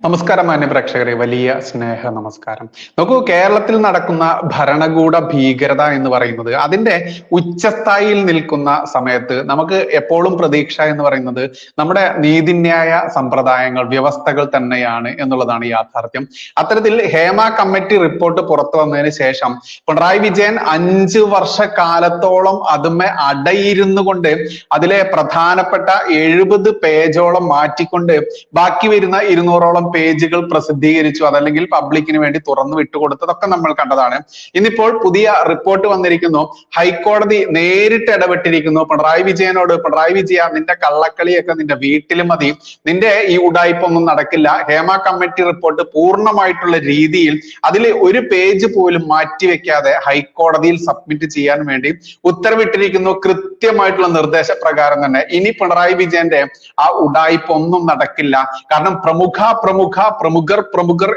നമസ്കാരം മാന്യ പ്രേക്ഷകരെ, വലിയ സ്നേഹ നമസ്കാരം. നോക്കൂ, കേരളത്തിൽ നടക്കുന്ന ഭരണകൂട ഭീകരത എന്ന് പറയുന്നത് അതിന്റെ ഉച്ചസ്ഥായിയിൽ നിൽക്കുന്ന സമയത്ത് നമുക്ക് എപ്പോഴും പ്രതീക്ഷ എന്ന് പറയുന്നത് നമ്മുടെ നീതിന്യായ സമ്പ്രദായങ്ങൾ, വ്യവസ്ഥകൾ തന്നെയാണ് എന്നുള്ളതാണ് യാഥാർത്ഥ്യം. അത്തരത്തിൽ ഹേമ കമ്മിറ്റി റിപ്പോർട്ട് പുറത്തു വന്നതിന് ശേഷം പിണറായി വിജയൻ 5 വർഷക്കാലത്തോളം അതുമേ അടയിരുന്നു കൊണ്ട് അതിലെ പ്രധാനപ്പെട്ട 70 പേജോളം മാറ്റിക്കൊണ്ട് ബാക്കി വരുന്ന 200ഓളം പേജുകൾ പ്രസിദ്ധീകരിച്ചു. അതല്ലെങ്കിൽ പബ്ലിക്കിന് വേണ്ടി തുറന്നു വിട്ടുകൊടുത്തതൊക്കെ നമ്മൾ കണ്ടതാണ്. ഇന്നിപ്പോൾ പുതിയ റിപ്പോർട്ട് വന്നിരിക്കുന്നു. ഹൈക്കോടതി നേരിട്ട് ഇടപെട്ടിരിക്കുന്നു. പിണറായി വിജയനോട്, പിണറായി വിജയ, നിന്റെ കള്ളക്കളിയൊക്കെ നിന്റെ വീട്ടിൽ മതി, നിന്റെ ഈ ഉടായ്പൊന്നും നടക്കില്ല. ഹേമ കമ്മിറ്റി റിപ്പോർട്ട് പൂർണ്ണമായിട്ടുള്ള രീതിയിൽ അതിൽ ഒരു പേജ് പോലും മാറ്റിവെക്കാതെ ഹൈക്കോടതിയിൽ സബ്മിറ്റ് ചെയ്യാൻ വേണ്ടി ഉത്തരവിട്ടിരിക്കുന്നു. കൃത്യമായിട്ടുള്ള നിർദ്ദേശപ്രകാരം തന്നെ ഇനി പിണറായി വിജയന്റെ ആ ഉടായ്പൊന്നും നടക്കില്ല. കാരണം പ്രമുഖർ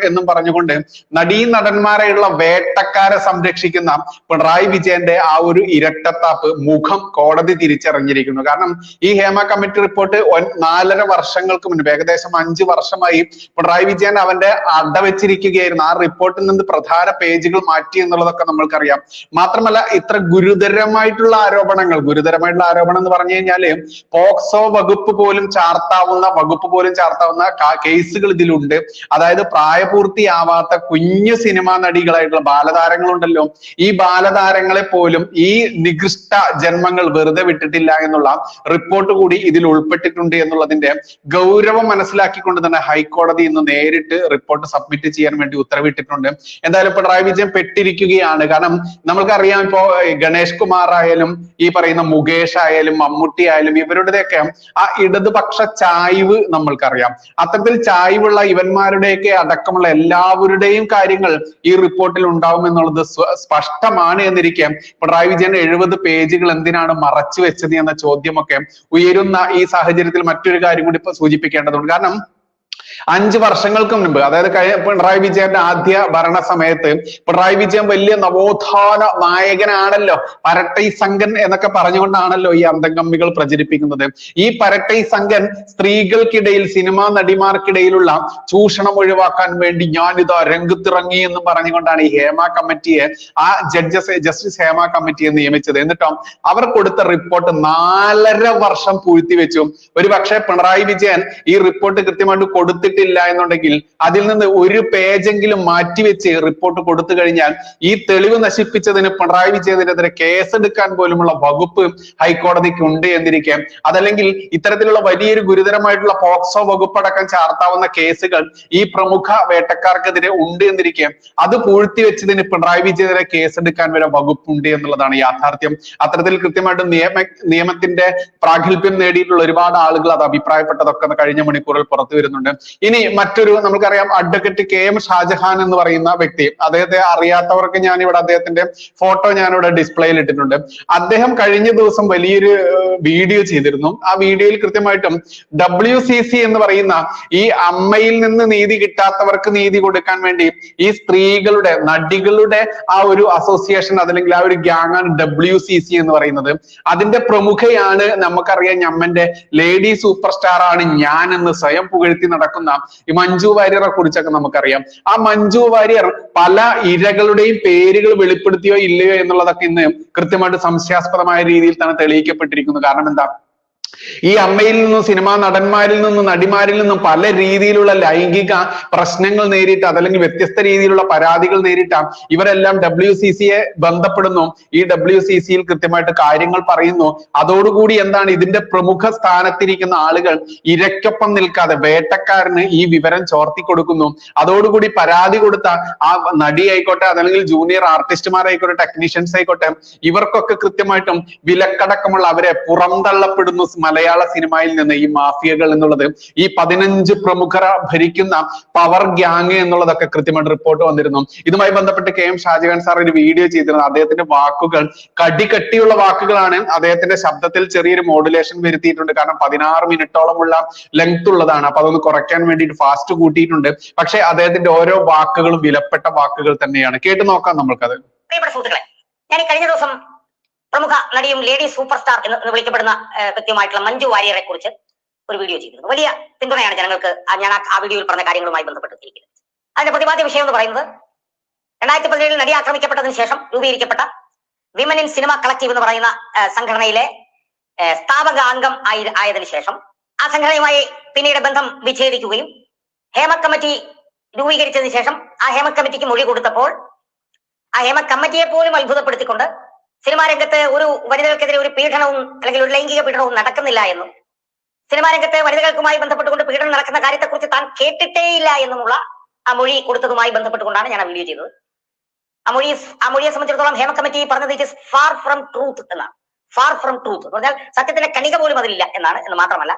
എന്നും പറഞ്ഞുകൊണ്ട് നടീനടന്മാരെയുള്ള വേട്ടക്കാരെ സംരക്ഷിക്കുന്ന പിണറായി വിജയന്റെ ആ ഒരു ഇരട്ടത്താപ്പ് മുഖം കോടതി തിരിച്ചറിഞ്ഞിരിക്കുന്നു. കാരണം ഈ ഹേമ കമ്മിറ്റി റിപ്പോർട്ട് 4.5 വർഷങ്ങൾക്ക് മുൻപ്, ഏകദേശം 5 വർഷമായി പിണറായി വിജയൻ അവന്റെ അടവെച്ചിരിക്കുകയായിരുന്നു. ആ റിപ്പോർട്ടിൽ നിന്ന് പ്രധാന പേജുകൾ മാറ്റി എന്നുള്ളതൊക്കെ നമ്മൾക്കറിയാം. മാത്രമല്ല, ഇത്ര ഗുരുതരമായിട്ടുള്ള ആരോപണം എന്ന് പറഞ്ഞു കഴിഞ്ഞാല് പോക്സോ വകുപ്പ് പോലും ചാർത്താവുന്ന കേസുകൾ ഇതിലുണ്ട്. അതായത് പ്രായപൂർത്തിയാവാത്ത കുഞ്ഞു സിനിമാ നടികളായിട്ടുള്ള ബാലതാരങ്ങളുണ്ടല്ലോ, ഈ ബാലതാരങ്ങളെ പോലും ഈ നികൃഷ്ട ജന്മങ്ങൾ വെറുതെ വിട്ടിട്ടില്ല എന്നുള്ള റിപ്പോർട്ട് കൂടി ഇതിൽ ഉൾപ്പെട്ടിട്ടുണ്ട് എന്നുള്ളതിന്റെ ഗൗരവം മനസ്സിലാക്കിക്കൊണ്ട് തന്നെ ഹൈക്കോടതി ഇന്ന് നേരിട്ട് റിപ്പോർട്ട് സബ്മിറ്റ് ചെയ്യാൻ വേണ്ടി ഉത്തരവിട്ടിട്ടുണ്ട്. എന്തായാലും പിണറായി വിജയൻ പെട്ടിരിക്കുകയാണ്. കാരണം നമ്മൾക്കറിയാം, ഇപ്പോ ഗണേഷ് കുമാർ ആയാലും ഈ പറയുന്ന മുകേഷ് ആയാലും മമ്മൂട്ടി ആയാലും ഇവരുടെയൊക്കെ ആ ഇടതുപക്ഷ ചായ്വ് നമ്മൾക്കറിയാം. അത്തരത്തിൽ ചായ്വുള്ള ഇവന്മാരുടെയൊക്കെ അടക്കമുള്ള എല്ലാവരുടെയും കാര്യങ്ങൾ ഈ റിപ്പോർട്ടിൽ ഉണ്ടാവും എന്നുള്ളത് സ്പഷ്ടമാണ് എന്നിരിക്കെ പിണറായി വിജയൻ 70 പേജുകൾ എന്തിനാണ് മറച്ചു വെച്ചത് എന്ന ചോദ്യമൊക്കെ ഉയരുന്ന ഈ സാഹചര്യത്തിൽ മറ്റൊരു കാര്യം കൂടി ഇപ്പൊ സൂചിപ്പിക്കേണ്ടതുണ്ട്. കാരണം 5 വർഷങ്ങൾക്ക് മുൻപ്, അതായത് പിണറായി വിജയന്റെ ആദ്യ ഭരണ സമയത്ത് പിണറായി വിജയൻ വലിയ നവോത്ഥാന നായകനാണല്ലോ, പരട്ടൈ സംഘൻ എന്നൊക്കെ പറഞ്ഞുകൊണ്ടാണല്ലോ ഈ അന്തംഗമ്മികൾ പ്രചരിപ്പിക്കുന്നത്. ഈ പരട്ടൈ സംഘൻ സ്ത്രീകൾക്കിടയിൽ, സിനിമാ നടിമാർക്കിടയിലുള്ള ചൂഷണം ഒഴിവാക്കാൻ വേണ്ടി ഞാനിതാ രംഗത്തിറങ്ങി എന്നും പറഞ്ഞുകൊണ്ടാണ് ഈ ഹേമ കമ്മിറ്റിയെ, ആ ജസ്റ്റിസ് ഹേമ കമ്മിറ്റിയെ നിയമിച്ചത്. എന്നിട്ടോ അവർ കൊടുത്ത റിപ്പോർട്ട് 4.5 വർഷം പൂഴ്ത്തിവെച്ചു. ഒരു പക്ഷേ പിണറായി വിജയൻ ഈ റിപ്പോർട്ട് കൃത്യമായിട്ട് കൊടുത്തിട്ടില്ല എന്നുണ്ടെങ്കിൽ അതിൽ നിന്ന് ഒരു പേജെങ്കിലും മാറ്റിവെച്ച് റിപ്പോർട്ട് കൊടുത്തു കഴിഞ്ഞാൽ ഈ തെളിവ് നശിപ്പിച്ചതിന് പിണറായി വിജയനെതിരെ കേസെടുക്കാൻ പോലുമുള്ള വകുപ്പ് ഹൈക്കോടതിക്ക് ഉണ്ട് എന്നിരിക്കെ, അതല്ലെങ്കിൽ ഇത്തരത്തിലുള്ള വലിയൊരു ഗുരുതരമായിട്ടുള്ള പോക്സോ വകുപ്പടക്കം ചാർത്താവുന്ന കേസുകൾ ഈ പ്രമുഖ വേട്ടക്കാർക്കെതിരെ ഉണ്ട് എന്നിരിക്കെ അത് പൂഴ്ത്തിവെച്ചതിന് പിണറായി വിജയനെതിരെ കേസെടുക്കാൻ വരെ വകുപ്പുണ്ട് എന്നുള്ളതാണ് യാഥാർത്ഥ്യം. അത്തരത്തിൽ കൃത്യമായിട്ട് നിയമത്തിന്റെ പ്രാഗൽഭ്യം നേടിയിട്ടുള്ള ഒരുപാട് ആളുകൾ അത് അഭിപ്രായപ്പെട്ടതൊക്കെ കഴിഞ്ഞ മണിക്കൂറിൽ പുറത്തു വരുന്നുണ്ട്. ഇനി മറ്റൊരു, നമുക്കറിയാം, അഡ്വക്കേറ്റ് KM ഷാജഹാൻ എന്ന് പറയുന്ന വ്യക്തി, അദ്ദേഹത്തെ അറിയാത്തവർക്ക് ഞാനിവിടെ അദ്ദേഹത്തിന്റെ ഫോട്ടോ ഞാനിവിടെ ഡിസ്പ്ലേയിൽ ഇട്ടിട്ടുണ്ട്. അദ്ദേഹം കഴിഞ്ഞ ദിവസം വലിയൊരു വീഡിയോ ചെയ്തിരുന്നു. ആ വീഡിയോയിൽ കൃത്യമായിട്ടും WCC എന്ന് പറയുന്ന ഈ അമ്മയിൽ നിന്ന് നീതി കിട്ടാത്തവർക്ക് നീതി കൊടുക്കാൻ വേണ്ടി ഈ സ്ത്രീകളുടെ, നടികളുടെ ആ ഒരു അസോസിയേഷൻ, അതല്ലെങ്കിൽ ആ ഒരു ഗ്യാങ് ആണ് WCC എന്ന് പറയുന്നത്. അതിന്റെ പ്രമുഖയാണ് നമുക്കറിയാം, ഞമ്മന്റെ ലേഡി സൂപ്പർ സ്റ്റാർ ആണ് ഞാൻ എന്ന് സ്വയം പുകഴ്ത്തി നടക്കുന്ന ഈ മഞ്ജു വാര്യരെ കുറിച്ചൊക്കെ നമുക്കറിയാം. ആ മഞ്ജു വാര്യർ പല ഇരകളുടെയും പേരുകൾ വെളിപ്പെടുത്തിയോ ഇല്ലയോ എന്നുള്ളതൊക്കെ ഇന്ന് കൃത്യമായിട്ട് സംശയാസ്പദമായ രീതിയിൽ തന്നെ തെളിയിക്കപ്പെട്ടിരിക്കുന്നു. കാരണം എന്താ, ഈ അമ്മയിൽ നിന്നും, സിനിമാ നടന്മാരിൽ നിന്നും, നടിമാരിൽ നിന്നും പല രീതിയിലുള്ള ലൈംഗിക പ്രശ്നങ്ങൾ നേരിട്ട, അതല്ലെങ്കിൽ വ്യത്യസ്ത രീതിയിലുള്ള പരാതികൾ നേരിട്ട ഇവരെല്ലാം WCCയെ ബന്ധപ്പെടുന്നു. ഈ WCCയിൽ കൃത്യമായിട്ട് കാര്യങ്ങൾ പറയുന്നു. അതോടുകൂടി എന്താണ്, ഇതിന്റെ പ്രമുഖ സ്ഥാനത്തിരിക്കുന്ന ആളുകൾ ഇരയ്ക്കൊപ്പം നിൽക്കാതെ വേട്ടക്കാരന് ഈ വിവരം ചോർത്തി കൊടുക്കുന്നു. അതോടുകൂടി പരാതി കൊടുത്ത ആ നടി ആയിക്കോട്ടെ, അതല്ലെങ്കിൽ ജൂനിയർ ആർട്ടിസ്റ്റുമാരായിക്കോട്ടെ, ടെക്നീഷ്യൻസ് ആയിക്കോട്ടെ, ഇവർക്കൊക്കെ കൃത്യമായിട്ടും വിലക്കടക്കമുള്ള അവരെ പുറന്തള്ളപ്പെടുന്നു മലയാള സിനിമയിൽ നിന്ന്. ഈ മാഫിയകൾ എന്നുള്ളത്, ഈ 15 പ്രമുഖർ ഭരിക്കുന്ന പവർ ഗ്യാങ് എന്നുള്ളതൊക്കെ കൃത്യമായിട്ട് റിപ്പോർട്ട് വന്നിരുന്നു. ഇതുമായി ബന്ധപ്പെട്ട് KM ഷാജഹാൻ സാർ ഒരു വീഡിയോ ചെയ്തിരുന്നു. അദ്ദേഹത്തിന്റെ വാക്കുകൾ കട്ടിയുള്ള വാക്കുകളാണ്. അദ്ദേഹത്തിന്റെ ശബ്ദത്തിൽ ചെറിയൊരു മോഡുലേഷൻ വരുത്തിയിട്ടുണ്ട്. കാരണം 16 മിനിറ്റോളമുള്ള ലെങ്ത് ഉള്ളതാണ്. അപ്പൊ അതൊന്ന് കുറയ്ക്കാൻ വേണ്ടിയിട്ട് ഫാസ്റ്റ് കൂട്ടിയിട്ടുണ്ട്. പക്ഷെ അദ്ദേഹത്തിന്റെ ഓരോ വാക്കുകളും വിലപ്പെട്ട വാക്കുകൾ തന്നെയാണ്. കേട്ടു നോക്കാം നമ്മൾക്കത്. ഞാൻ കഴിഞ്ഞ ദിവസം പ്രമുഖ നടിയും ലേഡി സൂപ്പർ സ്റ്റാർ എന്ന് വിളിക്കപ്പെടുന്ന വ്യക്തിയുമായിട്ടുള്ള മഞ്ജു വാര്യരെ കുറിച്ച് ഒരു വീഡിയോ ചെയ്തിരുന്നു. വലിയ പിന്തുണയാണ് ജനങ്ങൾക്ക് ഞാൻ ആ വീഡിയോയിൽ പറഞ്ഞ കാര്യങ്ങളുമായി ബന്ധപ്പെട്ടിരിക്കുന്നത്. അതിന്റെ പ്രതിപാദ്യ വിഷയം എന്ന് പറയുന്നത് 2017 നടി ആക്രമിക്കപ്പെട്ടതിന് ശേഷം രൂപീകരിക്കപ്പെട്ട വിമൻ ഇൻ സിനിമ കളക്റ്റീവ് എന്ന് പറയുന്ന സംഘടനയിലെ സ്ഥാപക അംഗം ആയതിനു ശേഷം ആ സംഘടനയുമായി പിന്നീട് ബന്ധം വിച്ഛേദിക്കുകയും ഹേമ കമ്മിറ്റി രൂപീകരിച്ചതിന് ശേഷം ആ ഹേമ കമ്മിറ്റിക്ക് മൊഴി കൊടുത്തപ്പോൾ ആ ഹേമ കമ്മിറ്റിയെ പോലും അത്ഭുതപ്പെടുത്തിക്കൊണ്ട് സിനിമാ രംഗത്ത് ഒരു വനിതകൾക്കെതിരെ ഒരു പീഡനവും അല്ലെങ്കിൽ ഒരു ലൈംഗിക പീഡനവും നടക്കുന്നില്ല എന്നും സിനിമാ രംഗത്ത് വനിതകൾക്കുമായി ബന്ധപ്പെട്ടുകൊണ്ട് പീഡനം നടക്കുന്ന കാര്യത്തെക്കുറിച്ച് താൻ കേട്ടിട്ടേയില്ല എന്നുമുള്ള ആ മൊഴി കൊടുത്തതുമായി ബന്ധപ്പെട്ടുകൊണ്ടാണ് ഞാൻ ആ വീഡിയോ ചെയ്തത്. ആ മൊഴിയെ സംബന്ധിച്ചിടത്തോളം ഹേമ കമ്മിറ്റി പറഞ്ഞത് it is far from truth എന്നാണ്. ഫാർ ഫ്രം ട്രൂത്ത് എന്ന് പറഞ്ഞാൽ സത്യത്തിന്റെ കണിക പോലും അതിലില്ല എന്നാണ്. എന്ന് മാത്രമല്ല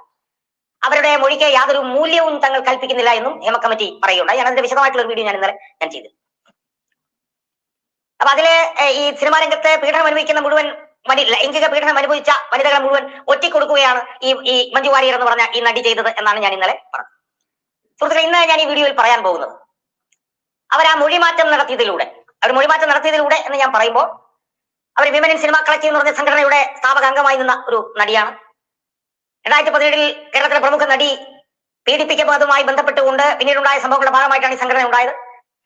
അവരുടെ മൊഴിക്ക് യാതൊരു മൂല്യവും തങ്ങൾ കൽപ്പിക്കുന്നില്ല എന്നും ഹേമ കമ്മിറ്റി പറയുകയുണ്ടായി. ഞാൻ അതിന്റെ വിശദമായിട്ടുള്ള ഒരു വീഡിയോ ഇന്നലെ ചെയ്തു. അപ്പൊ അതില് ഈ സിനിമാ രംഗത്ത് പീഡനം അനുഭവിക്കുന്ന മുഴുവൻ ലൈംഗിക പീഡനം അനുഭവിച്ച വനിതകളെ മുഴുവൻ ഒറ്റിക്കൊടുക്കുകയാണ് ഈ മഞ്ജു വാര്യർ എന്ന് പറഞ്ഞ ഈ നടി ചെയ്തത് എന്നാണ് ഞാൻ ഇന്നലെ പറഞ്ഞത്. സുഹൃത്തുക്കളെ, ഇന്ന് ഞാൻ ഈ വീഡിയോയിൽ പറയാൻ പോകുന്നത് അവർ ആ മൊഴിമാറ്റം നടത്തിയതിലൂടെ എന്ന് ഞാൻ പറയുമ്പോൾ അവർ വിമൻ ഇൻ സിനിമ കളക്റ്റീവ് എന്ന് പറഞ്ഞ സംഘടനയുടെ സ്ഥാപക അംഗമായി നിന്ന ഒരു നടിയാണ്. 2017 കേരളത്തിലെ പ്രമുഖ നടി പീഡിപ്പിക്കപ്പെട്ടതുമായി ബന്ധപ്പെട്ടുകൊണ്ട് പിന്നീടുണ്ടായ സംഭവങ്ങളുടെ ഭാഗമായിട്ടാണ് ഈ സംഘടന ഉണ്ടായത്.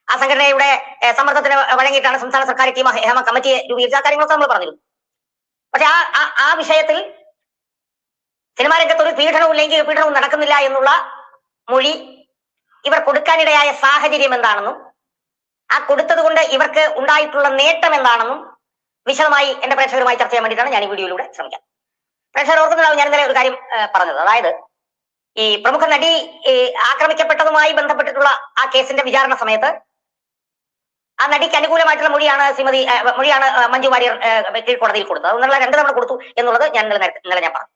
ആ സംഘടനയുടെ സമ്മർദ്ദത്തിന് വഴങ്ങിയിട്ടാണ് സംസ്ഥാന സർക്കാർ ടീം ഹേമ കമ്മിറ്റിയെ രൂപീകരിച്ച കാര്യങ്ങളൊക്കെ നമ്മൾ പറഞ്ഞിരുന്നു. പക്ഷെ ആ വിഷയത്തിൽ സിനിമാ രംഗത്ത് ഒരു പീഡനവും ലൈംഗിക പീഡനവും നടക്കുന്നില്ല എന്നുള്ള മൊഴി ഇവർ കൊടുക്കാനിടയായ സാഹചര്യം എന്താണെന്നും ആ കൊടുത്തത് കൊണ്ട് ഇവർക്ക് ഉണ്ടായിട്ടുള്ള നേട്ടം എന്താണെന്നും വിശദമായി എന്റെ പ്രേക്ഷകരുമായി ചർച്ച ചെയ്യാൻ വേണ്ടിയിട്ടാണ് ഞാൻ ഈ വീഡിയോയിലൂടെ ശ്രമിക്കാം. പ്രേക്ഷകർ ഓർക്കുന്നുണ്ടാവും ഞാൻ ഇന്നലെ ഒരു കാര്യം പറഞ്ഞത്. അതായത് ഈ പ്രമുഖ നടി ആക്രമിക്കപ്പെട്ടതുമായി ബന്ധപ്പെട്ടിട്ടുള്ള ആ കേസിന്റെ വിചാരണ സമയത്ത് ആ നടിക്ക് അനുകൂലമായിട്ടുള്ള മൊഴിയാണ് മഞ്ജു വാര്യർ കീഴ്ക്കോടതിയിൽ കൊടുത്തത്. അതെന്നുള്ള 2 തവണ കൊടുത്തു എന്നുള്ളത് ഞാൻ ഇന്നലെ ഞാൻ പറഞ്ഞു.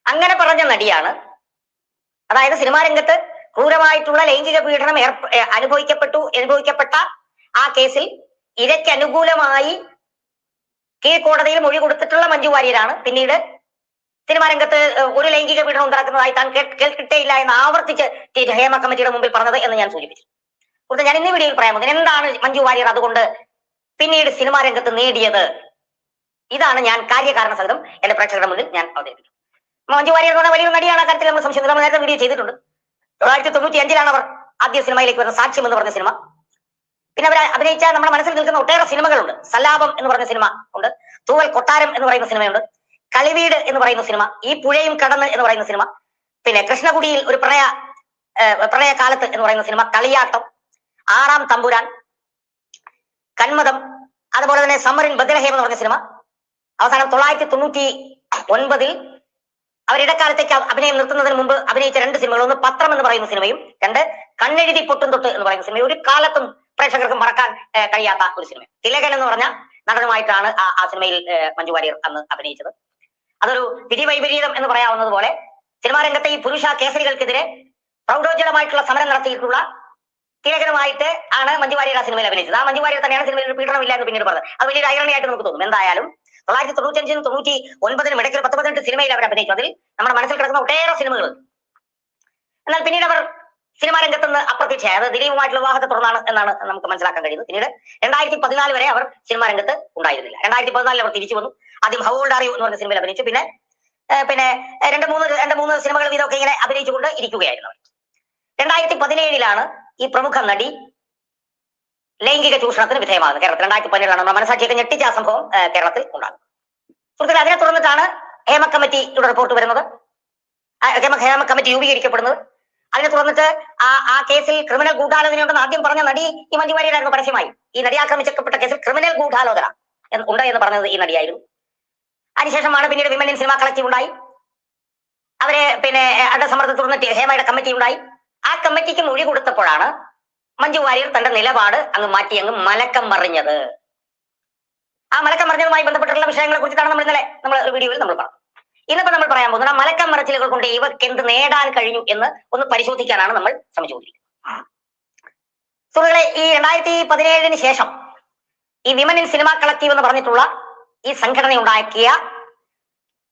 അങ്ങനെ പറഞ്ഞ നടിയാണ്, സിനിമാ രംഗത്ത് ക്രൂരമായിട്ടുള്ള ലൈംഗിക പീഡനം അനുഭവിക്കപ്പെട്ട ആ കേസിൽ ഇരയ്ക്ക് അനുകൂലമായി കീഴ്ക്കോടതിയിൽ മൊഴി കൊടുത്തിട്ടുള്ള മഞ്ജു വാര്യരാണ് പിന്നീട് സിനിമാ രംഗത്ത് ഒരു ലൈംഗിക പീഡനം നടക്കുന്നതായി താൻ കേട്ടിട്ടേയില്ല എന്ന് ആവർത്തിച്ച് ഹേമ കമ്മിറ്റിയുടെ മുമ്പിൽ പറഞ്ഞത് എന്ന് ഞാൻ സൂചിപ്പിച്ചു. ഞാൻ ഇന്ന് വീഡിയോയിൽ പറയാൻ പോകുന്നത് എന്താണ് മഞ്ജു വാര്യർ അതുകൊണ്ട് പിന്നീട് സിനിമാ രംഗത്ത് നേടിയത്. ഇതാണ് ഞാൻ കാര്യകാരണ സഹിതം എന്റെ പ്രേക്ഷകരുടെ മുന്നിൽ ഞാൻ അവതരിപ്പിക്കും. മഞ്ജു വാര്യർ എന്ന് പറഞ്ഞ വലിയൊരു നടിയാണ്. ആ കാര്യത്തിൽ നമ്മൾ സംശയം നമ്മൾ നേരത്തെ വീഡിയോ ചെയ്തിട്ടുണ്ട്. 1995 അവർ ആദ്യ സിനിമയിലേക്ക് വരുന്ന സാക്ഷ്യം എന്ന് പറഞ്ഞ സിനിമ. പിന്നെ അവർ അഭിനയിച്ച നമ്മുടെ മനസ്സിൽ നിൽക്കുന്ന ഒട്ടേറെ സിനിമകളുണ്ട്. സല്ലാപം എന്ന് പറഞ്ഞ സിനിമ ഉണ്ട്, തൂവൽ കൊട്ടാരം എന്ന് പറയുന്ന സിനിമയുണ്ട്, കളിവീട് എന്ന് പറയുന്ന സിനിമ, ഈ പുഴയും കടന്ന് എന്ന് പറയുന്ന സിനിമ, പിന്നെ കൃഷ്ണകുടിയിൽ ഒരു പ്രണയകാലത്ത് എന്ന് പറയുന്ന സിനിമ, കളിയാട്ടം, ആറാം തമ്പുരാൻ, കന്മദം, അതുപോലെ തന്നെ സമ്മറിൻ ബദലഹേം എന്ന് പറഞ്ഞ സിനിമ. അവസാനം 1999 അവരിടക്കാലത്തേക്ക് അഭിനയം നിർത്തുന്നതിന് മുമ്പ് അഭിനയിച്ച 2 സിനിമകൾ, ഒന്ന് പത്രം എന്ന് പറയുന്ന സിനിമയും 2 കണ്ണെഴുതി പൊട്ടും തൊട്ട് എന്ന് പറയുന്ന സിനിമയും. ഒരു കാലത്തും പ്രേക്ഷകർക്ക് മറക്കാൻ കഴിയാത്ത ഒരു സിനിമ. തിലകൻ എന്ന് പറഞ്ഞ നടനുമായിട്ടാണ് ആ സിനിമയിൽ മഞ്ജു വാര്യർ അന്ന് അഭിനയിച്ചത്. അതൊരു വിധിവൈപരീതം എന്ന് പറയാവുന്നത് പോലെ സിനിമാ രംഗത്തെ ഈ പുരുഷ കേസരികൾക്കെതിരെ പ്രൗഢോജ്വലമായിട്ടുള്ള സമരം നടത്തിയിട്ടുള്ള തിലകനുമായിട്ട് ആണ് മഞ്ജു വാര്യർ ആ സിനിമയിൽ അഭിനയിച്ചത്. ആ മഞ്ജു വാര്യർ തന്നെയാണ് സിനിമയിൽ ഒരു പീഡനമില്ല എന്ന് പിന്നീട് പറഞ്ഞത്. അത് വലിയൊരു ഐറണിയായിട്ട് നമുക്ക് തോന്നും. എന്തായാലും 1995-നും 1999-നും ഇടയ്ക്ക് 18 സിനിമയിൽ അവർ അഭിനയിച്ചു. അതിൽ നമ്മുടെ മനസ്സിൽ കിടക്കുന്ന ഒട്ടേറെ സിനിമകൾ. എന്നാൽ പിന്നീട് അവർ സിനിമാ രംഗത്ത് നിന്ന് അപ്രത്യക്ഷയായി. അത് ദിലീപുമായിട്ടുള്ള വിവാഹത്തെ തുടർന്നാണ് എന്നാണ് നമുക്ക് മനസ്സിലാക്കാൻ കഴിയുന്നത്. പിന്നീട് 2014 വരെ അവർ സിനിമാ രംഗത്ത് ഉണ്ടായിരുന്നില്ല. 2014 അവർ തിരിച്ചു വന്നു. ആദ്യം ഹൗ ഓൾഡ് ആർ യു എന്ന് പറഞ്ഞ സിനിമയിൽ അഭിനയിച്ചു. പിന്നെ രണ്ട് മൂന്ന് സിനിമകൾ ഇതൊക്കെ ഇങ്ങനെ അഭിനയിച്ചുകൊണ്ട് ഇരിക്കുകയായിരുന്നു. 2017 ഈ പ്രമുഖ നടി ലൈംഗിക ചൂഷണത്തിന് വിധേയമാകുന്നത്. കേരളത്തിൽ 2017 നമ്മുടെ മനസാക്ഷിയൊക്കെ ഞെട്ടിച്ച ആ സംഭവം കേരളത്തിൽ ഉണ്ടാകും. സുഹൃത്തുക്കളെ, അതിനെ തുടർന്നിട്ടാണ് ഹേമ കമ്മിറ്റിയുടെ റിപ്പോർട്ട് വരുന്നത്, ഹേമ കമ്മിറ്റി രൂപീകരിക്കപ്പെടുന്നത്. അതിനെ തുടർന്നിട്ട് ആ കേസിൽ ക്രിമിനൽ ഗൂഢാലോചനയുണ്ടെന്ന് ആദ്യം പറഞ്ഞ നടി ഈ മഞ്ജു വാര്യരായിരുന്നു. പരസ്യമായി ഈ നടി ആക്രമിക്കപ്പെട്ട കേസിൽ ക്രിമിനൽ ഗൂഢാലോചന ഉണ്ട് എന്ന് പറഞ്ഞത് ഈ നടിയായിരുന്നു. അതിനുശേഷമാണ് പിന്നീട് വിമൻ ഇൻ സിനിമ കളക്റ്റീവ് ഉണ്ടായി. അവരെ അവരുടെ സമ്മർദ്ദത്തെ തുടർന്ന് ഹേമയുടെ കമ്മിറ്റി ഉണ്ടായി. ആ കമ്മിറ്റിക്ക് മൊഴി കൊടുത്തപ്പോഴാണ് മഞ്ജു വാര്യർ തന്റെ നിലപാട് അങ്ങ് മലക്കം മറിഞ്ഞത്. ആ മലക്കം മറിഞ്ഞതുമായി ബന്ധപ്പെട്ടുള്ള വിഷയങ്ങളെ കുറിച്ചിട്ടാണ് നമ്മൾ വീഡിയോയിൽ നമ്മൾ പറഞ്ഞു. ഇന്നിപ്പോ നമ്മൾ പറയാൻ പോകുന്നത് ആ മലക്കം മറിച്ചിലുകൾ കൊണ്ട് ഇവർക്ക് എന്ത് നേടാൻ കഴിഞ്ഞു എന്ന് ഒന്ന് പരിശോധിക്കാനാണ് നമ്മൾ ശ്രമിച്ചുകൊണ്ടിരിക്കുന്നത്. സുഹൃത്തുക്കളെ, ഈ 2017 ശേഷം ഈ വിമൻ ഇൻ സിനിമ കളക്റ്റീവ് എന്ന് പറഞ്ഞിട്ടുള്ള ഈ സംഘടന ഉണ്ടാക്കിയ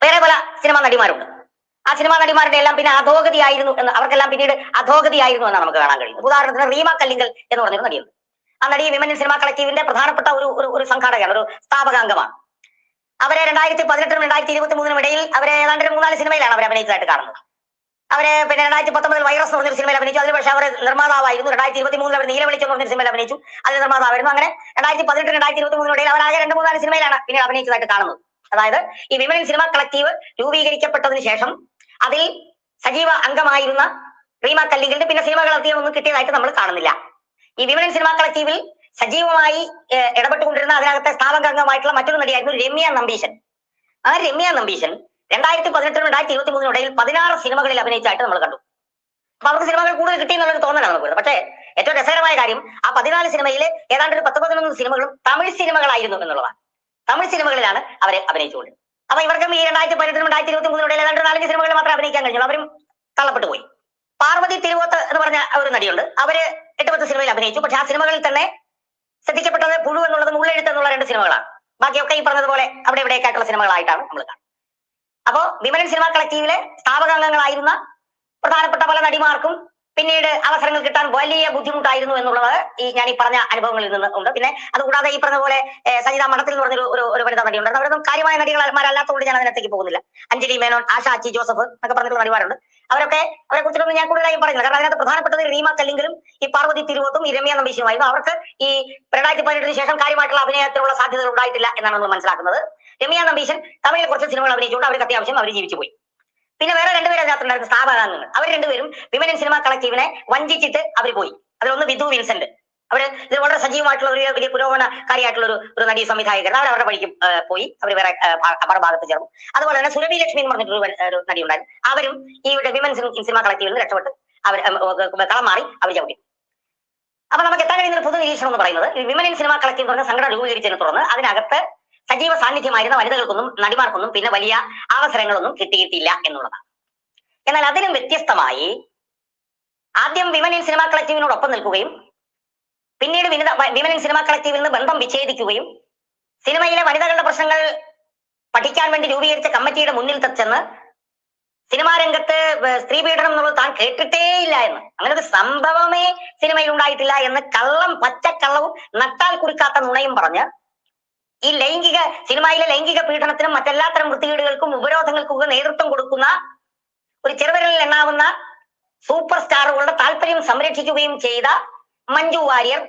വേറെ പല സിനിമാ നടിമാരുണ്ട്. ആ സിനിമാ നടിമാരുടെ എല്ലാം പിന്നെ അധോഗതിയായിരുന്നു എന്ന്, അവർക്കെല്ലാം പിന്നീട് അധോഗതിയായിരുന്നു എന്നാണ് നമുക്ക് കാണാൻ കഴിയുന്നത്. ഉദാഹരണത്തിന് റീമ കല്ലിങ്കൽ എന്ന് പറഞ്ഞൊരു നടിയുണ്ട്. ആ നടി വിമൻ ഇൻ സിനിമ കളക്റ്റീവിന്റെ പ്രധാനപ്പെട്ട ഒരു സംഘാടകയാണ്, ഒരു സ്ഥാപകാംഗമാണ്. അവരെ 2018-നും 2023-നും ഇടയിൽ അവരെ ഏതാണ്ട് 3-4 സിനിമയിലാണ് അവർ അഭിനയിച്ചതായിട്ട് കാണുന്നത്. അവര് പിന്നെ 2019 വൈറസ് എന്ന് പറഞ്ഞൊരു സിനിമയിൽ അഭിനയിച്ചു. അതിന് പക്ഷേ അവർ നിർമ്മാതാവായിരുന്നു. 2023 അവർ നീലവെളിച്ചം എന്ന് പറഞ്ഞ സിനിമയിൽ അഭിനയിച്ചു. അതിൽ നിർമ്മാതാവായിരുന്നു. അങ്ങനെ 2018 2023 ഇടയിൽ അവർ ആകെ 2-3-4 സിനിമയിലാണ് പിന്നീട് അഭിനയിച്ചതായിട്ട് കാണുന്നത്. അതായത് ഈ വിമൻ ഇൻ സിനിമ കളക്റ്റീവ് രൂപീകരിക്കപ്പെട്ടതിന് ശേഷം അതിൽ സജീവ അംഗമായിരുന്ന റീമ കല്ലിങ്കലിന് പിന്നെ സിനിമകൾ അധികം ഒന്നും കിട്ടിയതായിട്ട് നമ്മൾ കാണുന്നില്ല. ഈ വിമൻ ഇൻ സിനിമ കളക്റ്റീവിൽ സജീവമായി ഇടപെട്ടുകൊണ്ടിരുന്ന അതിനകത്തെ സ്ഥാപക അംഗമായിട്ടുള്ള മറ്റൊരു നടിയായിരുന്നു രമ്യ നമ്പീശൻ. ആ രമ്യ നമ്പീശൻ 2018 2023 ഇടയിൽ 16 സിനിമകളിൽ അഭിനയിച്ചായിട്ട് നമ്മൾ കണ്ടു. അപ്പൊ അവർക്ക് സിനിമകൾ കൂടുതൽ കിട്ടി എന്നുള്ളൊരു തോന്നലാണ് നമുക്ക്. പക്ഷേ ഏറ്റവും രസകരമായ കാര്യം ആ 14 സിനിമയിൽ ഏതാണ്ട് ഒരു 10-11 സിനിമകളും തമിഴ് സിനിമകളായിരുന്നു എന്നുള്ളതാണ്. തമിഴ് സിനിമകളിലാണ് അവരെ അഭിനയിച്ചുകൊണ്ടിരുന്നത്. അപ്പൊ ഇവർക്കും ഈ 2018 2023 ഇടയിൽ ഏതാണ്ട് 4 സിനിമകൾ മാത്രമേ അഭിനയിക്കാൻ കഴിഞ്ഞുള്ളൂ. അവരും തള്ളപ്പെട്ടു പോയി. പാർവതി തിരുവോത്ത് എന്ന് പറഞ്ഞ ഒരു നടിയുണ്ട്. അവര് 8-10 സിനിമയിൽ അഭിനയിച്ചു. പക്ഷെ ആ സിനിമകളിൽ തന്നെ ശ്രദ്ധിക്കപ്പെട്ടത് പുഴു എന്നുള്ളതും ഉള്ളെഴുത്ത് എന്നുള്ള 2 സിനിമകളാണ്. ബാക്കിയൊക്കെ ഈ പറഞ്ഞതുപോലെ അവിടെ ഇവിടെയൊക്കെ ആയിട്ടുള്ള സിനിമകളായിട്ടാണ് നമ്മൾ കാണുന്നത്. അപ്പോ വിമൻ ഇൻ സിനിമ കളക്റ്റീവിലെ സ്ഥാപകാംഗങ്ങളായിരുന്ന പ്രധാനപ്പെട്ട പല നടിമാർക്കും പിന്നീട് അവസരങ്ങൾ കിട്ടാൻ വലിയ ബുദ്ധിമുട്ടായിരുന്നു എന്നുള്ളത് ഞാൻ ഈ പറഞ്ഞ അനുഭവങ്ങളിൽ നിന്ന് ഉണ്ട്. പിന്നെ അതുകൂടാതെ ഈ പറഞ്ഞ പോലെ സജിത മഠത്തിൽ എന്ന് പറഞ്ഞൊരു ഒരു വനിതാ നടിയുണ്ട്. അവരൊന്നും കാര്യമായ നടികളല്ലാത്തതുകൊണ്ട് ഞാൻ അതിനകത്തേക്ക് പോകുന്നില്ല. അഞ്ജലി മേനോൻ, ആശ അച്ചി ജോസഫ് എന്നൊക്കെ പറഞ്ഞിട്ടുള്ള നടിമാരുണ്ട്. അവരെ കുറിച്ചിട്ടൊന്നും ഞാൻ കൂടുതലായും പറയുന്നില്ല. കാരണം അതിനകത്ത് പ്രധാനപ്പെട്ടത് റീമ കല്ലിങ്കലും ഈ പാർവതി തിരുവോത്തും ഈ രമ്യ നമ്പീശനുമായിരുന്നു. അവർക്ക് ഈ 2018 ശേഷം കാര്യമായിട്ടുള്ള അഭിനയത്തിനുള്ള സാധ്യതകൾ ഉണ്ടായിട്ടില്ല എന്നാണ് നമ്മൾ മനസ്സിലാക്കുന്നത്. രമ്യ നമ്പീശൻ തമിഴിൽ കുറച്ച് സിനിമകൾ അഭിനയിച്ചുകൊണ്ട് അവർക്ക് അത്യാവശ്യം അവർ ജീവിച്ചു പോയി. പിന്നെ വേറെ 2 പേര് അതിനകത്തുണ്ടായിരുന്ന സ്ഥാപകാംഗങ്ങൾ. അവർ 2 പേരും വിമൻ ഇൻ സിനിമ കളക്റ്റീവിനെ വഞ്ചിച്ചിട്ട് അവർ പോയി. അതിലൊന്ന് വിധു വിൻസെന്റ്. അവര് ഇത് വളരെ സജീവമായിട്ടുള്ള ഒരു വലിയ പുരോഗമനകാരിയായിട്ടുള്ള ഒരു നടി സംവിധായകർ. അവരുടെ വഴിക്ക് പോയി. അവർ വേറെ ഭാഗത്ത് ചേർന്നു. അതുപോലെ തന്നെ സുരഭി ലക്ഷ്മി എന്ന് പറഞ്ഞിട്ടൊരു നടി ഉണ്ടായിരുന്നു. അവരും ഈ വിമൻ ഇൻ സിനിമ കളക്റ്റീവിൽ നിന്ന് രക്ഷപ്പെട്ട് അവർ കളം മാറി അവർ ചവിട്ടി. അപ്പൊ നമുക്ക് എത്താൻ കഴിയുന്ന ഒരു പൊതു നിരീക്ഷണം എന്ന് പറയുന്നത് ഈ വിമൻ ഇൻ സിനിമ കളക്റ്റീവ് പറഞ്ഞ സംഘടന രൂപീകരിച്ചതിനെ തുടർന്ന് അതിനകത്ത് സജീവ സാന്നിധ്യമായിരുന്ന വനിതകൾക്കൊന്നും നടിമാർക്കൊന്നും പിന്നെ വലിയ അവസരങ്ങളൊന്നും കിട്ടിയിട്ടില്ല എന്നുള്ളതാണ്. എന്നാൽ അതിനും വ്യത്യസ്തമായി ആദ്യം വിമൻ ഇൻ സിനിമ കളക്റ്റീവിനോടൊപ്പം നിൽക്കുകയും പിന്നീട് വിമൻ ഇൻ സിനിമ കളക്റ്റീവിൽ നിന്ന് ബന്ധം വിച്ഛേദിക്കുകയും സിനിമയിലെ വനിതകളുടെ പ്രശ്നങ്ങൾ പഠിക്കാൻ വേണ്ടി രൂപീകരിച്ച കമ്മിറ്റിയുടെ മുന്നിൽ ചെന്ന് സിനിമാ രംഗത്ത് സ്ത്രീ പീഡനം എന്നുള്ളത് താൻ കേട്ടിട്ടേ ഇല്ല എന്ന്, അങ്ങനെ ഒരു സംഭവമേ സിനിമയിൽ ഉണ്ടായിട്ടില്ല എന്ന് പച്ചക്കള്ളവും നട്ടാൽ കുറിക്കാത്ത നുണയും പറഞ്ഞ് ഈ സിനിമയിലെ ലൈംഗിക പീഡനത്തിനും മറ്റെല്ലാത്തരം വൃത്തികേടുകൾക്കും ഉപരോധങ്ങൾക്കും നേതൃത്വം കൊടുക്കുന്ന ഒരു ചെറുവിരലിൽ എണ്ണാവുന്ന സൂപ്പർ സ്റ്റാറുകളുടെ താല്പര്യം സംരക്ഷിക്കുകയും ചെയ്ത മഞ്ജു വാര്യർ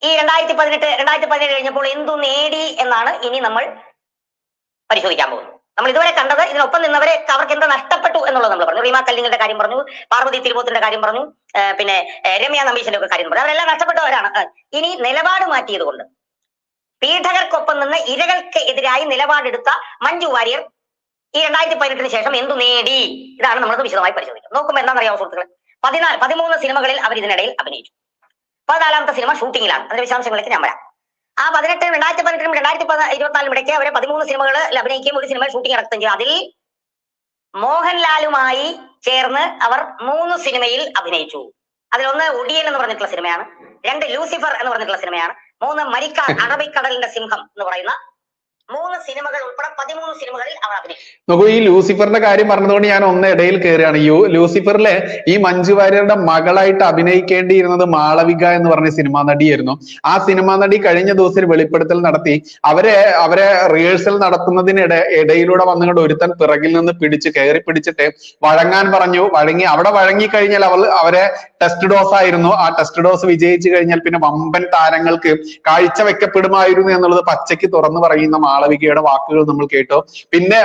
ഈ 2017 കഴിഞ്ഞപ്പോൾ എന്തു നേടി എന്നാണ് ഇനി നമ്മൾ പരിശോധിക്കാൻ പോകുന്നത്. നമ്മൾ ഇതുവരെ കണ്ടത് ഇതിനൊപ്പം നിന്നവരെ അവർക്ക് എന്താ നഷ്ടപ്പെട്ടു എന്നുള്ളത് നമ്മൾ പറഞ്ഞു. റീമ കല്ലിങ്ങളുടെ കാര്യം പറഞ്ഞു, പാർവതി തിരുവോത്തിന്റെ കാര്യം പറഞ്ഞു, പിന്നെ രമ്യ നമ്പീശന്റെ ഒക്കെ കാര്യം പറഞ്ഞു. അവരെല്ലാം നഷ്ടപ്പെട്ടവരാണ്. ഇനി നിലപാട് മാറ്റിയത് കൊണ്ട് പീഡകർക്കൊപ്പം നിന്ന് ഇരകൾക്ക് എതിരായി നിലപാടെടുത്ത മഞ്ജു വാര്യർ ഈ 2018 ശേഷം എന്തു നേടി? ഇതാണ് നമ്മൾ വിശദമായി പരിശോധിക്കുന്നത്. നോക്കുമ്പോൾ എന്താണെന്നറിയാമോ സുഹൃത്തുക്കളെ, 13 സിനിമകളിൽ അവർ ഇതിനിടയിൽ അഭിനയിച്ചു. 14ാമത്തെ സിനിമ ഷൂട്ടിങ്ങിലാണ്. അതിന്റെ വിശദാംശങ്ങളിലേക്ക് ഞാൻ വരാം. ആ 2018 2024 ഇടയ്ക്ക് അവരെ 13 സിനിമകളിൽ അഭിനയിക്കുകയും ഒരു സിനിമ ഷൂട്ടിംഗ് നടത്തുകയും ചെയ്തു. അതിൽ മോഹൻലാലുമായി ചേർന്ന് അവർ 3 സിനിമയിൽ അഭിനയിച്ചു. അതിലൊന്ന് ഒടിയൻ എന്ന് പറഞ്ഞിട്ടുള്ള സിനിമയാണ്, 2 ലൂസിഫർ എന്ന് പറഞ്ഞിട്ടുള്ള സിനിമയാണ്, 3 മരിക്കാൻ അറബിക്കടലിന്റെ സിംഹം എന്ന് പറയുന്ന 3 സിനിമകൾ ഉൾപ്പെടെ 13 സിനിമകളിൽ അവർ അഭിനയിച്ചു. നോക്കൂ, ഈ ലൂസിഫറിന്റെ കാര്യം പറഞ്ഞതുകൊണ്ട് ഞാൻ ഒന്ന് ഇടയിൽ കയറുകയാണ്. ലൂസിഫറിലെ ഈ മഞ്ജു വാര്യരുടെ മകളായിട്ട് അഭിനയിക്കേണ്ടിയിരുന്നത് മാളവിക എന്ന് പറഞ്ഞ സിനിമാ നടിയായിരുന്നു. ആ സിനിമാ നടി കഴിഞ്ഞ ദിവസം വെളിപ്പെടുത്തൽ നടത്തി അവരെ റിഹേഴ്സൽ നടത്തുന്നതിനിടയിലൂടെ വന്നുകൊണ്ട് ഒരുത്തൻ പിറകിൽ നിന്ന് കയറി പിടിച്ചിട്ട് വഴങ്ങാൻ പറഞ്ഞു. അവിടെ വഴങ്ങിക്കഴിഞ്ഞാൽ അവരെ ടെസ്റ്റ് ഡോസ് ആയിരുന്നു. ആ ടെസ്റ്റ് ഡോസ് വിജയിച്ചു കഴിഞ്ഞാൽ പിന്നെ വമ്പൻ താരങ്ങൾക്ക് കാഴ്ച വെക്കപ്പെടുമായിരുന്നു എന്നുള്ളത് പച്ചയ്ക്ക് തുറന്നു പറയുന്ന മാളവികയുടെ വാക്കുകൾ നമ്മൾ കേട്ടു. പിന്നെ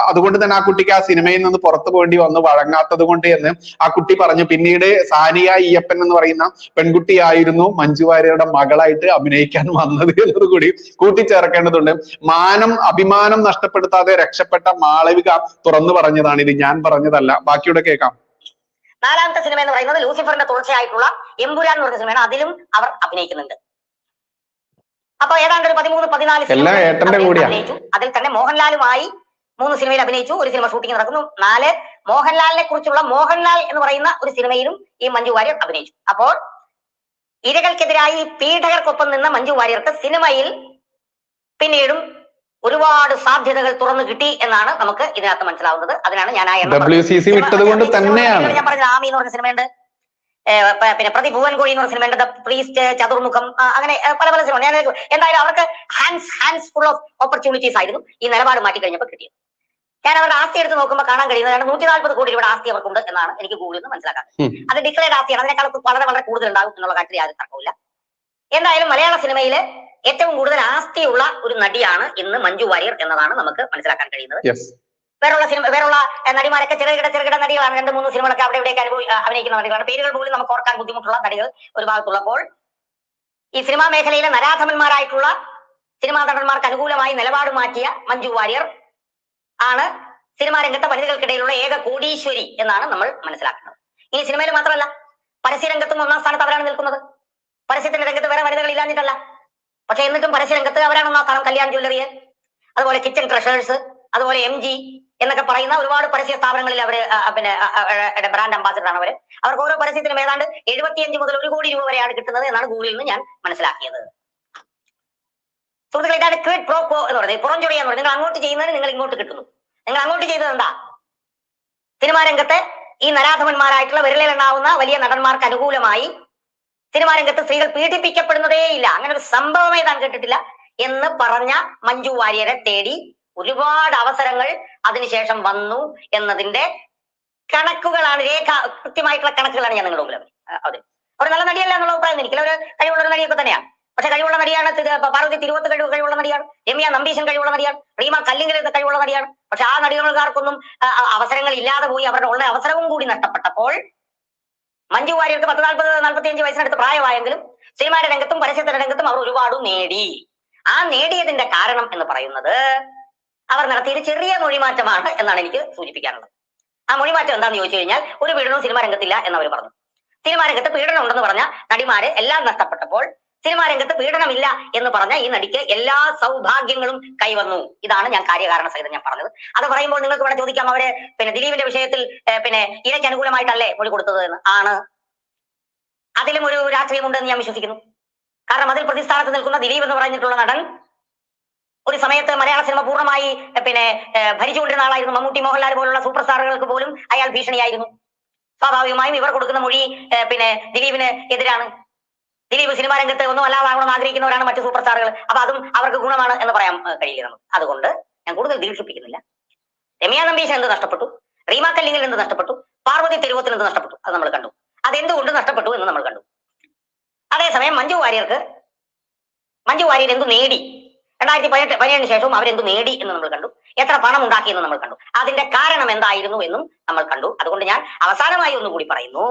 അതുകൊണ്ട് തന്നെ ആ കുട്ടിക്ക് ആ സിനിമയിൽ നിന്ന് പുറത്തു പോകേണ്ടി വന്നു വഴങ്ങാത്തത് കൊണ്ട് എന്ന് ആ കുട്ടി പറഞ്ഞു. പിന്നീട് സാനിയ ഈയപ്പൻ എന്ന് പറയുന്ന പെൺകുട്ടിയായിരുന്നു മഞ്ജു വാര്യരുടെ മകളായിട്ട് അഭിനയിക്കാൻ വന്നത് എന്നത് കൂടി കൂട്ടിച്ചേർക്കേണ്ടതുണ്ട്. അഭിമാനം നഷ്ടപ്പെടുത്താതെ രക്ഷപ്പെട്ട മാളവിക തുറന്നു പറഞ്ഞതാണ്. ഇത് ഞാൻ പറഞ്ഞതല്ല. ബാക്കിയുടെ കേൾക്കാം. 4ാമത്തെ സിനിമ എന്ന് പറയുന്നത് ലൂസിഫറിന്റെ തുടർച്ചയായിട്ടുള്ള എമ്പുരാൻ എന്ന് പറഞ്ഞ സിനിമയാണ്. അതിലും അവർ അഭിനയിക്കുന്നുണ്ട്. അപ്പൊ ഏതാണ്ട് ഒരു 13-14 അഭിനയിച്ചു. അതിൽ തന്നെ മോഹൻലാലുമായി 3 സിനിമയിൽ അഭിനയിച്ചു. ഒരു സിനിമ ഷൂട്ടിംഗ് നടക്കുന്നു. 4 മോഹൻലാലിനെ കുറിച്ചുള്ള മോഹൻലാൽ എന്ന് പറയുന്ന ഒരു സിനിമയിലും ഈ മഞ്ജു വാര്യർ അഭിനയിച്ചു. അപ്പോൾ ഇരകൾക്കെതിരായി പീഡകർക്കൊപ്പം നിന്ന മഞ്ജു വാര്യർക്ക് സിനിമയിൽ പിന്നീടും ഒരുപാട് സാധ്യതകൾ തുറന്നു കിട്ടി എന്നാണ് നമുക്ക് ഇതിനകത്ത് മനസ്സിലാവുന്നത്. അതിനാണ് ഞാൻ ഞാൻ പറഞ്ഞത്. ആമി എന്ന് പറഞ്ഞ സിനിമയുണ്ട്, പിന്നെ പ്രതി ഭുവൻകോഴി എന്ന് പറഞ്ഞ സിനിമയുണ്ട്, ദ പ്രീസ്റ്റ്, ചതുർമുഖം, അങ്ങനെ പല സിനിമ. ഞാൻ എന്തായാലും അവർക്ക് ഹാൻഡ്സ് ഫുൾ ഓഫ് ഓപ്പർച്യൂണിറ്റീസ് ആയിരുന്നു ഈ നിലപാട് മാറ്റി കഴിഞ്ഞപ്പോൾ കിട്ടിയത്. ഞാൻ അവരുടെ ആസ്തി എടുത്ത് നോക്കുമ്പോൾ കാണാൻ കഴിയുന്നത് 140 കോടി രൂപയുടെ ആസ്തി അവർക്കുണ്ട് എന്നാണ് എനിക്ക് ഗൂഗിളിൽ നിന്ന് മനസ്സിലാക്കാൻ. അത് ഡിക്ലെയർഡ് ആസ്തിയാണ്, അതിനേക്കാൾ വളരെ വളരെ കൂടുതൽ ഉണ്ടാകും എന്നുള്ള കാര്യത്തിൽ യാതൊരു തർക്കമില്ല. എന്തായാലും മലയാള സിനിമയിലെ ഏറ്റവും കൂടുതൽ ആസ്തിയുള്ള ഒരു നടിയാണ് ഇന്ന് മഞ്ജു വാര്യർ എന്നതാണ് നമുക്ക് മനസ്സിലാക്കാൻ കഴിയുന്നത്. വേറുള്ള നടിമാരൊക്കെ ചെറുകിട നടികളാണ്. 2-3 സിനിമകളൊക്കെ അവിടെ ഇവിടെയൊക്കെ അഭിനയിക്കുന്ന നടികളാണ്. പേരുകൾ പോലും നമുക്ക് ഓർക്കാൻ ബുദ്ധിമുട്ടുള്ള നടികൾ ഒരു ഭാഗത്തുള്ളപ്പോൾ ഈ സിനിമാ മേഖലയിലെ നരാധമന്മാരായിട്ടുള്ള സിനിമാ നടന്മാർക്ക് അനുകൂലമായി നിലപാട് മാറ്റിയ മഞ്ജു വാര്യർ ആണ് സിനിമാ രംഗത്തെ വനിതകൾക്കിടയിലുള്ള ഏക കോടീശ്വരി എന്നാണ് നമ്മൾ മനസ്സിലാക്കുന്നത്. ഈ സിനിമയിൽ മാത്രമല്ല, പരസ്യരംഗത്തും 1-ാം സ്ഥാനത്ത് അവരാണ് നിൽക്കുന്നത്. പരസ്യത്തിന്റെ രംഗത്ത് വേറെ വനിതകൾ ഇല്ലാഞ്ഞിട്ടല്ല, പക്ഷെ എന്നിട്ടും പരസ്യരംഗത്ത് അവരാണ് 1-ാം സ്ഥാനം. കല്യാൺ ജ്വല്ലറിയെ, അതുപോലെ കിച്ചൺ ട്രഷേഴ്സ്, അതുപോലെ MG എന്നൊക്കെ പറയുന്ന ഒരുപാട് പരസ്യ സ്ഥാപനങ്ങളിൽ അവര് ബ്രാൻഡ് അംബാസിഡർ ആണ് അവര്. അവർക്ക് ഓരോ പരസ്യത്തിനും ഏതാണ്ട് 75 മുതൽ 1 കോടി രൂപ വരെയാണ് കിട്ടുന്നത് എന്നാണ് ഗൂഗിളിൽ നിന്ന് ഞാൻ മനസ്സിലാക്കിയത്. സുഹൃത്തുക്കളെ, ഇതാണ് ക്വിഡ് പ്രോ ക്വോ എന്ന് പറയുന്നത്. പുറംചൊടിയ എന്ന് പറയുന്നത് നിങ്ങൾ അങ്ങോട്ട് ചെയ്യുന്നതിന് നിങ്ങൾ ഇങ്ങോട്ട് കിട്ടുന്നു. നിങ്ങൾ അങ്ങോട്ട് ചെയ്തത് എന്താ? സിനിമാ രംഗത്തെ ഈ നരാധമന്മാരായിട്ടുള്ള വിരലിലെണ്ണാവുന്ന വലിയ നടന്മാർക്ക് അനുകൂലമായി സിനിമാ രംഗത്ത് സ്ത്രീകൾ പീഡിപ്പിക്കപ്പെടുന്നതേയില്ല, അങ്ങനെ ഒരു സംഭവമേ താൻ കേട്ടിട്ടില്ല എന്ന് പറഞ്ഞ മഞ്ജു വാര്യരെ തേടി ഒരുപാട് അവസരങ്ങൾ അതിനുശേഷം വന്നു എന്നതിന്റെ കണക്കുകളാണ്, കൃത്യമായിട്ടുള്ള കണക്കുകളാണ് ഞാൻ നിങ്ങളുടെ മുമ്പിൽ അവര്. അവർ നല്ല നടിയല്ല എന്നുള്ള അഭിപ്രായം എനിക്കില്ല. ഒരു കഴിവുള്ള ഒരു നടിയൊക്കെ തന്നെയാണ്. പക്ഷെ കഴിവുള്ള നടിയാണ് പാർവതി തിരുവോത്ത്, കഴിവുള്ള നടിയാണ്. രമ്യ നമ്പീശൻ കഴിവുള്ള നടിയാണ്. റീമ കല്ലിങ്കൽ കഴിവുള്ള നടിയാണ്. പക്ഷെ ആ നടികൾക്കാർക്കൊന്നും അവസരങ്ങൾ ഇല്ലാതെ പോയി. അവരുടെ ഉള്ള അവസരവും കൂടി നഷ്ടപ്പെട്ടപ്പോൾ മഞ്ജു വാര്യർക്ക് 40-45 വയസ്സിനടുത്ത് പ്രായമായെങ്കിലും സിനിമായുടെ രംഗത്തും പരസ്യത്തിന്റെ രംഗത്തും അവർ ഒരുപാട് നേടി. ആ നേടിയതിന്റെ കാരണം എന്ന് പറയുന്നത് അവർ നടത്തിയ ചെറിയ മൊഴിമാറ്റമാണ് എന്നാണ് എനിക്ക് സൂചിപ്പിക്കാനുള്ളത്. ആ മൊഴിമാറ്റം എന്താണെന്ന് ചോദിച്ചു കഴിഞ്ഞാൽ, ഒരു പീഡനവും സിനിമാ രംഗത്തില്ല എന്നവർ പറഞ്ഞു. സിനിമാ രംഗത്ത് പീഡനം ഉണ്ടെന്ന് പറഞ്ഞ നടിമാരെ എല്ലാം നഷ്ടപ്പെട്ടപ്പോൾ സിനിമാ രംഗത്ത് പീഡനമില്ല എന്ന് പറഞ്ഞ ഈ നടിക്ക് എല്ലാ സൗഭാഗ്യങ്ങളും കൈവന്നു. ഇതാണ് ഞാൻ കാര്യകാരണ സഹിതം ഞാൻ പറഞ്ഞത്. അത് പറയുമ്പോൾ നിങ്ങൾക്ക് ഇവിടെ ചോദിക്കാം, അവര് ദിലീപിന്റെ വിഷയത്തിൽ ഇരയ്ക്ക് അനുകൂലമായിട്ടല്ലേ മൊഴി കൊടുത്തത് എന്ന്. ആണ്, അതിലും ഒരു രാഷ്ട്രീയമുണ്ട് എന്ന് ഞാൻ വിശ്വസിക്കുന്നു. കാരണം അതിൽ പ്രതിസ്ഥാനത്ത് നിൽക്കുന്ന ദിലീപ് എന്ന് പറഞ്ഞിട്ടുള്ള നടൻ ഒരു സമയത്ത് മലയാള സിനിമ പൂർണ്ണമായി ഭരിച്ചുകൊണ്ടിരുന്ന ആളായിരുന്നു. മമ്മൂട്ടി, മോഹൻലാൽ പോലുള്ള സൂപ്പർ സ്റ്റാറുകൾക്ക് പോലും അയാൾ ഭീഷണിയായിരുന്നു. സ്വാഭാവികമായും ഇവർ കൊടുക്കുന്ന മൊഴി ദിലീപിന് എതിരാണ്. ദിലീപ് സിനിമാ രംഗത്ത് ഒന്നും അല്ലാതാവണം ആഗ്രഹിക്കുന്നവരാണ് മറ്റു സൂപ്പർ സ്റ്റാറുകൾ. അപ്പൊ അതും അവർക്ക് ഗുണമാണ് എന്ന് പറയാൻ കഴിയില്ല നമുക്ക്. അതുകൊണ്ട് ഞാൻ കൂടുതൽ ദീർഘിപ്പിക്കുന്നില്ല. രമ്യ നമ്പീശൻ എന്ത് നഷ്ടപ്പെട്ടു, റീമ കല്ലിങ്കൽ എന്ത് നഷ്ടപ്പെട്ടു, പാർവതി തിരുവോത്തിന് എന്ത് നഷ്ടപ്പെട്ടു, അത് നമ്മൾ കണ്ടു. അതെന്തുകൊണ്ട് നഷ്ടപ്പെട്ടു എന്ന് നമ്മൾ കണ്ടു. അതേസമയം മഞ്ജു വാര്യർ എന്തു നേടി, 2017 ശേഷവും അവരെന്തു നേടി എന്ന് നമ്മൾ കണ്ടു. എത്ര പണം ഉണ്ടാക്കി എന്ന് നമ്മൾ കണ്ടു. അതിന്റെ കാരണം എന്തായിരുന്നു എന്നും നമ്മൾ കണ്ടു. അതുകൊണ്ട് ഞാൻ അവസാനമായി ഒന്നുകൂടി പറയുന്നു,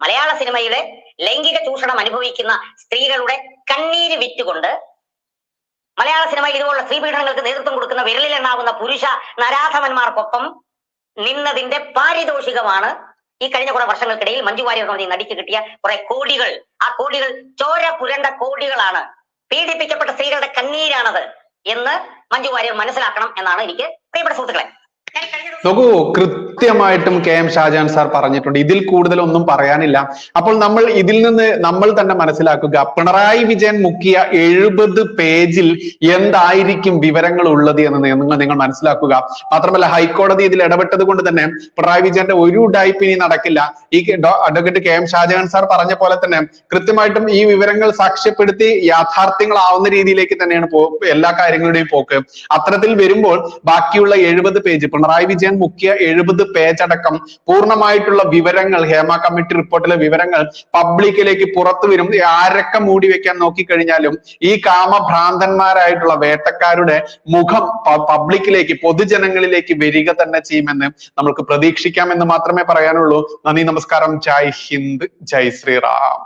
മലയാള സിനിമയിലെ ലൈംഗിക ചൂഷണം അനുഭവിക്കുന്ന സ്ത്രീകളുടെ കണ്ണീര് വിറ്റുകൊണ്ട് മലയാള സിനിമയിൽ ഇതുപോലുള്ള സ്ത്രീ പീഡനങ്ങൾക്ക് നേതൃത്വം കൊടുക്കുന്ന വിരലിലെണ്ണാവുന്ന പുരുഷ നരാധമന്മാർക്കൊപ്പം നിന്നതിന്റെ പാരിതോഷികമാണ് ഈ കഴിഞ്ഞ കുറെ വർഷങ്ങൾക്കിടയിൽ മഞ്ജു വാര്യർ എന്ന് നടിക്ക് കിട്ടിയ കുറെ കോടികൾ. ആ കോടികൾ ചോര പുരണ്ട കോടികളാണ്. പീഡിപ്പിക്കപ്പെട്ട സ്ത്രീകളുടെ കണ്ണീരാണത് എന്ന് മഞ്ജു വാര്യർ മനസ്സിലാക്കണം എന്നാണ് എനിക്ക് പ്രിയപ്പെട്ട സുഹൃത്തുക്കളെ. നോക്കൂ, കൃത്യമായിട്ടും KM ഷാജഹാൻ സാർ പറഞ്ഞിട്ടുണ്ട്. ഇതിൽ കൂടുതൽ ഒന്നും പറയാനില്ല. അപ്പോൾ ഇതിൽ നിന്ന് നമ്മൾ തന്നെ മനസ്സിലാക്കുക, പിണറായി വിജയൻ മുക്കിയ 70 പേജിൽ എന്തായിരിക്കും വിവരങ്ങൾ ഉള്ളത് എന്ന് നിങ്ങൾ മനസ്സിലാക്കുക. മാത്രമല്ല, ഹൈക്കോടതി ഇതിൽ ഇടപെട്ടത് കൊണ്ട് തന്നെ പിണറായി വിജയന്റെ ഒരു ഉഡായിപ്പ് ഇനി നടക്കില്ല. ഈ അഡ്വക്കേറ്റ് KM ഷാജഹാൻ സാർ പറഞ്ഞ പോലെ തന്നെ കൃത്യമായിട്ടും ഈ വിവരങ്ങൾ സാക്ഷ്യപ്പെടുത്തി യാഥാർത്ഥ്യങ്ങളാവുന്ന രീതിയിലേക്ക് തന്നെയാണ് എല്ലാ കാര്യങ്ങളുടെയും പോക്ക്. അത്തരത്തിൽ വരുമ്പോൾ ബാക്കിയുള്ള 70 പേജ്, പിണറായി വിജയൻ മുക്കിയ 70 പേജ് അടക്കം പൂർണ്ണമായിട്ടുള്ള വിവരങ്ങൾ, ഹേമ കമ്മിറ്റി റിപ്പോർട്ടിലെ വിവരങ്ങൾ പബ്ലിക്കിലേക്ക് പുറത്തു വരും. ആരൊക്കെ മൂടി വെക്കാൻ നോക്കിക്കഴിഞ്ഞാലും ഈ കാമഭ്രാന്തന്മാരായിട്ടുള്ള വേട്ടക്കാരുടെ മുഖം പബ്ലിക്കിലേക്ക്, പൊതുജനങ്ങളിലേക്ക് വരിക തന്നെ ചെയ്യുമെന്ന് നമുക്ക് പ്രതീക്ഷിക്കാമെന്ന് മാത്രമേ പറയാനുള്ളൂ. നന്ദി, നമസ്കാരം, ജയ് ഹിന്ദ്, ജയ് ശ്രീറാം.